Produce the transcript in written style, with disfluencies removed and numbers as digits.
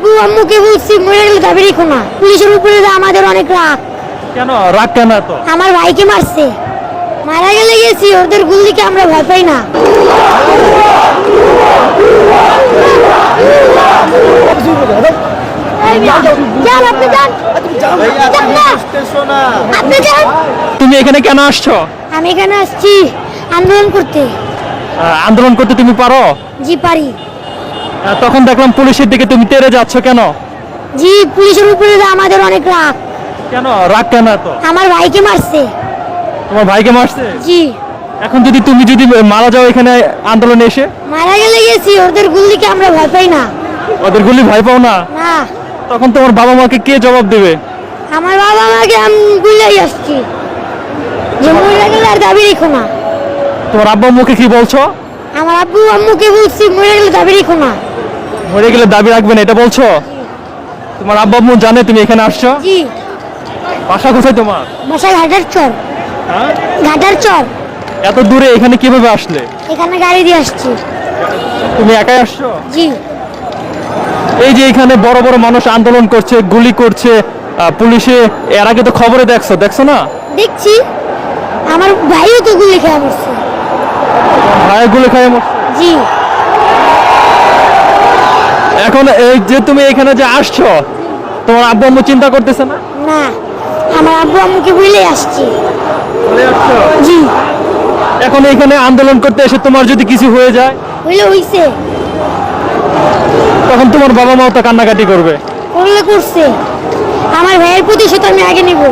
আব্বু আম্মুকে বলছি মরে গেলে দাবি রেখো না। পুলিশের উপরে আমাদের অনেক রাগ। কেন রাগ কেন এত? আমার ভাইকে মারছে, মারা গেলে গেছি, ওদের গুলিকে আমরা ভয় পাই না। তুমি এখানে কেন আসছো? আমি এখানে আসছি আন্দোলন করতে। আন্দোলন করতে তুমি পারো? জি পারি। তখন দেখলাম পুলিশের দিকে তুমি তেড়ে যাচ্ছ কেন? জি পুলিশের উপরে আমাদের অনেক রাগ। কেন রাগ কেন এত? আমার ভাইকে মারছে। তোমার ভাইকে মারছে? জি। এখন তুমি যদি মারা যাও এখানে আন্দোলনে এসে? মারা গেলে গেছি, ওদের গুলিকে আমরা ভয় পাই না। ওদের গুলি ভয় পাও না? না। তখন তোমার বাবা মাকে কে জবাব দেবে? আমার বাবা মাকে আমি গুলাই আসছি যে মরে গেলে আর দাবি রেখো না। তোমার আব্বা আম্মুকে কি বলছো? আমার আব্বু আম্মুকে বলছি মরে গেলে দাবি রেখো না। মরে গেলে দাবি রাখবেন এটা বলছো? তোমার আব্বা আম্মু জানে তুমি এখানে আসছো? জি। বাসা কোথায় তোমার? বাসা ঘাটার চর। হ্যাঁ? ঘাটার চর। এত দূরে এখানে কিভাবে আসলে? এখানে গাড়ি দিয়ে আসছি। তুমি একাই আসছো? জি। এই যে এখানে বড় বড় মানুষ আন্দোলন করছে, গুলি করছে, পুলিশে এর আগে তো খবরে দেখছো না? দেখছি। আমার ভাইও তো গুলি খেয়ে মরছে। ভাই গুলি খায় মরছে? জি। এখন এই যে তুমি এখানে যে আসছো, তোমার আব্বু আম্মু চিন্তা করতেছে না? না, আমার আব্বু আম্মুকে বলে আসছি। বলে আসছো? জি। এখন এখানে আন্দোলন করতে এসে তোমার যদি কিছু হয়ে যায়? হইছে। তখন তোমার বাবা মাও তো কান্নাকাটি করবে। করছে। আমার ভাইয়ের প্রতিশোধ আমি আগে নিব।